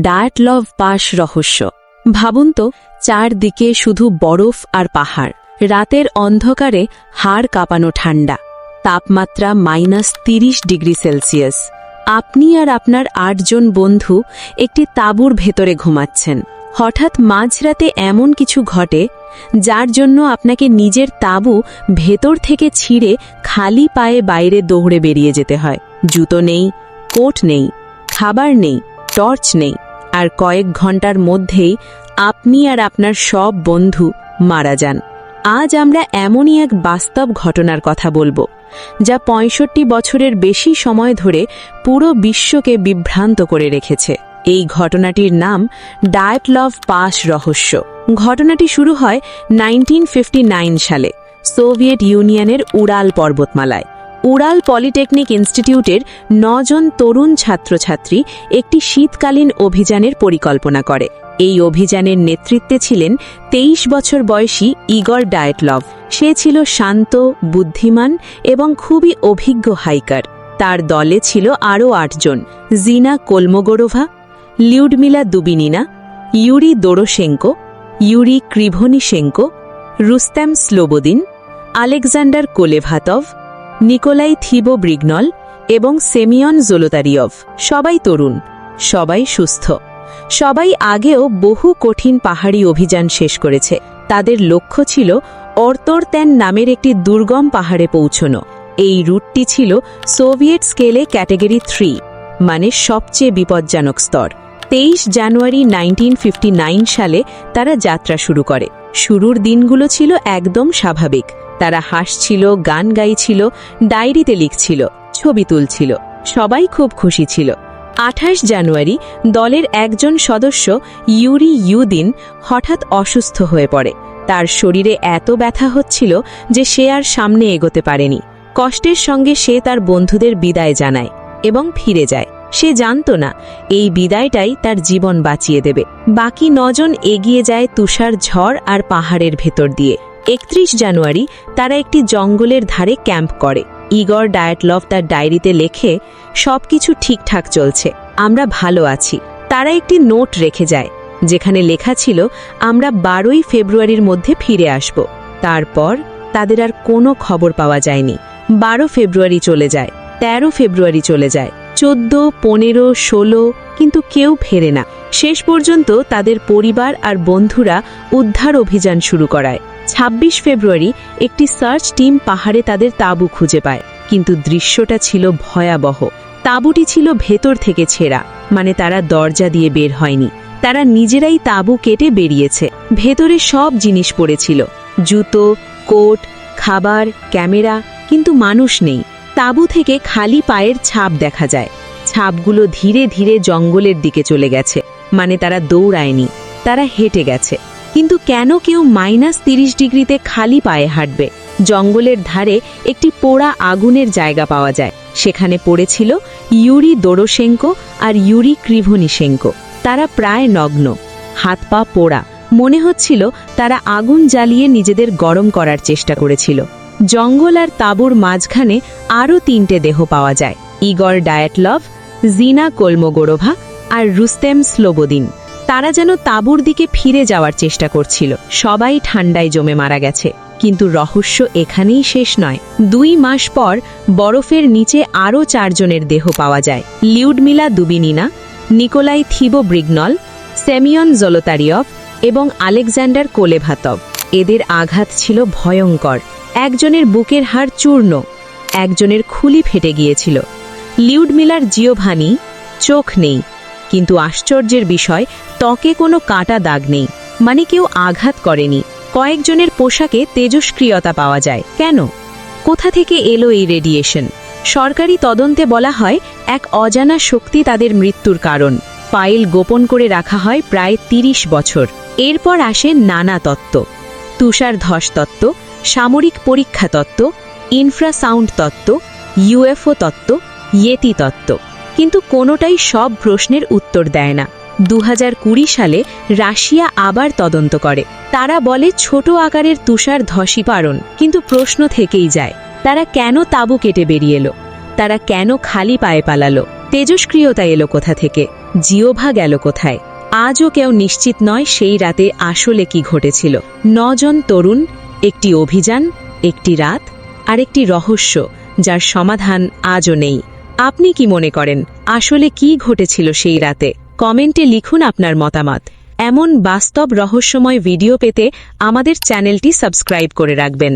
Dyatlov pass রহস্য। ভাবুন তো, চারদিকে শুধু বরফ আর পাহাড়, রাতের অন্ধকারে হাড় কাঁপানো ঠান্ডা, তাপমাত্রা -30°C। আপনি আর আপনার 8 জন বন্ধু একটি তাঁবুর ভেতরে ঘুমাচ্ছেন। হঠাৎ মাঝরাতে এমন কিছু ঘটে যার জন্য আপনাকে নিজের তাঁবু ভেতর থেকে ছিঁড়ে খালি পায়ে বাইরে দৌড়ে বেরিয়ে যেতে হয়। জুতো নেই, কোট নেই, খাবার নেই, টর্চ নেই, আর কয়েক ঘন্টার মধ্যেই আপনি আর আপনার সব বন্ধু মারা যান। আজ আমরা এমনই এক বাস্তব ঘটনার কথা বলবো, যা 65 বছরের বেশি সময় ধরে পুরো বিশ্বকে বিভ্রান্ত করে রেখেছে। এই ঘটনাটির নাম ডায়াটলভ পাস রহস্য। ঘটনাটি শুরু হয় 1959 সালে সোভিয়েত ইউনিয়নের উরাল পর্বতমালায়। উরাল পলিটেকনিক ইনস্টিটিউটের 9 জন তরুণ ছাত্রছাত্রী একটি শীতকালীন অভিযানের পরিকল্পনা করে। এই অভিযানের নেতৃত্বে ছিলেন 23 বছর বয়সী ইগর ডায়াটলভ। সে ছিল শান্ত, বুদ্ধিমান এবং খুবই অভিজ্ঞ হাইকার। তার দলে ছিল আরও 8 জন: Zina Kolmogorova, Lyudmila Dubinina, Yuri Doroshenko, Yuri Krivonischenko, Rustem Slobodin, Alexander Kolevatov, Nikolai Thibeaux Brignolle এবং সেমিয়ন জোলোতারিয়ভ। সবাই তরুণ, সবাই সুস্থ, সবাই আগেও বহু কঠিন পাহাড়ি অভিযান শেষ করেছে। তাদের লক্ষ্য ছিল অর্তরত্যান নামের একটি দুর্গম পাহাড়ে পৌঁছনো। এই রুটটি ছিল সোভিয়েত স্কেলে ক্যাটাগরি 3, মানে সবচেয়ে বিপজ্জনক স্তর। 23 জানুয়ারি 1959 সালে তারা যাত্রা শুরু করে। শুরুর দিনগুলো ছিল একদম স্বাভাবিক। তারা হাসছিল, গান গাইছিল, ডায়েরিতে লিখছিল, ছবি তুলছিল। সবাই খুব খুশি ছিল। 28 জানুয়ারি দলের একজন সদস্য ইউরি ইউদিন হঠাৎ অসুস্থ হয়ে পড়ে। তার শরীরে এত ব্যথা হচ্ছিল যে সে আর সামনে এগোতে পারেনি। কষ্টের সঙ্গে সে তার বন্ধুদের বিদায় জানায় এবং ফিরে যায়। সে জানত না এই বিদায়টাই তার জীবন বাঁচিয়ে দেবে। বাকি 9 জন এগিয়ে যায় তুষার ঝড় আর পাহাড়ের ভেতর দিয়ে। 31 জানুয়ারি তারা একটি জঙ্গলের ধারে ক্যাম্প করে। ইগর ডায়াটলভ তার ডায়েরিতে লেখে, সবকিছু ঠিকঠাক চলছে, আমরা ভালো আছি। তারা একটি নোট রেখে যায় যেখানে লেখা ছিল, আমরা 12 ফেব্রুয়ারির মধ্যে ফিরে আসব। তারপর তাদের আর কোনো খবর পাওয়া যায়নি। 12 ফেব্রুয়ারি চলে যায়, 13 ফেব্রুয়ারি চলে যায়, 14, 15, 16, কিন্তু কেউ ফেরে না। শেষ পর্যন্ত তাদের পরিবার আর বন্ধুরা উদ্ধার অভিযান শুরু করায়। 26 ফেব্রুয়ারি একটি সার্চ টিম পাহাড়ে তাদের তাঁবু খুঁজে পায়, কিন্তু দৃশ্যটা ছিল ভয়াবহ। তাঁবুটি ছিল ভেতর থেকে ছেঁড়া, মানে তারা দরজা দিয়ে বের হয়নি, তারা নিজেরাই তাঁবু কেটে বেরিয়েছে। ভেতরে সব জিনিস পড়েছিল, জুতো, কোট, খাবার, ক্যামেরা, কিন্তু মানুষ নেই। তাঁবু থেকে খালি পায়ের ছাপ দেখা যায়। ছাপগুলো ধীরে ধীরে জঙ্গলের দিকে চলে গেছে, মানে তারা দৌড়ায়নি, তারা হেঁটে গেছে। কিন্তু কেন কেউ -30°তে খালি পায়ে হাঁটবে? জঙ্গলের ধারে একটি পোড়া আগুনের জায়গা পাওয়া যায়। সেখানে পড়েছিল ইউরি দোরোশেঙ্কো আর ইউরি ক্রিভনিশেঙ্কো। তারা প্রায় নগ্ন, হাত পা পোড়া। মনে হচ্ছিল তারা আগুন জ্বালিয়ে নিজেদের গরম করার চেষ্টা করেছিল। জঙ্গল আর তাঁবুর মাঝখানে আরও 3টে দেহ পাওয়া যায়: ইগর ডায়াটলভ, জিনা কোলমোগোরোভা আর রুস্তেম স্লোবোদিন। তারা যেন তাঁবুর দিকে ফিরে যাওয়ার চেষ্টা করছিল। সবাই ঠান্ডায় জমে মারা গেছে। কিন্তু রহস্য এখানেই শেষ নয়। 2 মাস পর বরফের নিচে আরও 4 জনের দেহ পাওয়া যায়: Lyudmila Dubinina, Nikolai Thibeaux Brignolle, Semyon Zolotaryov এবং আলেকজান্ডার কোলেভাতভ। এদের আঘাত ছিল ভয়ঙ্কর। একজনের বুকের হাড় চূর্ণ, একজনের খুলি ফেটে গিয়েছিল। লিউডমিলার জিওভানি চোখ নেই, কিন্তু আশ্চর্যের বিষয়, ত্বকে কোনো কাটা দাগ নেই, মানে কেউ আঘাত করেনি। কয়েকজনের পোশাকে তেজস্ক্রিয়তা পাওয়া যায়। কেন? কোথা থেকে এলো এই রেডিয়েশন? সরকারি তদন্তে বলা হয় এক অজানা শক্তি তাদের মৃত্যুর কারণ। ফাইল গোপন করে রাখা হয় প্রায় 30 বছর। এরপর আসে নানা তত্ত্ব: তুষার ধস তত্ত্ব, সামরিক পরীক্ষা তত্ত্ব, ইনফ্রাসাউন্ড তত্ত্ব, ইউএফও তত্ত্ব, ইয়েতি তত্ত্ব। কিন্তু কোনোটাই সব প্রশ্নের উত্তর দেয় না। 2020 সালে রাশিয়া আবার তদন্ত করে। তারা বলে ছোট আকারের তুষার ধসীপারণ, কিন্তু প্রশ্ন থেকেই যায়, তারা কেন তাঁবু কেটে বেরিয়ে এলো? তারা কেন খালি পায়ে পালালো? তেজস্ক্রিয়তা এলো কোথা থেকে? জিওভা গেল কোথায়? আজও কেউ নিশ্চিত নয় সেই রাতে আসলে কি ঘটেছিল। 9 জন তরুণ, একটি অভিযান, একটি রাত আর একটি রহস্য যার সমাধান আজও নেই। আপনি কি মনে করেন আসলে কি ঘটেছিল সেই রাতে? কমেন্টে লিখুন আপনার মতামত। এমন বাস্তব রহস্যময় ভিডিও পেতে আমাদের চ্যানেলটি সাবস্ক্রাইব করে রাখবেন।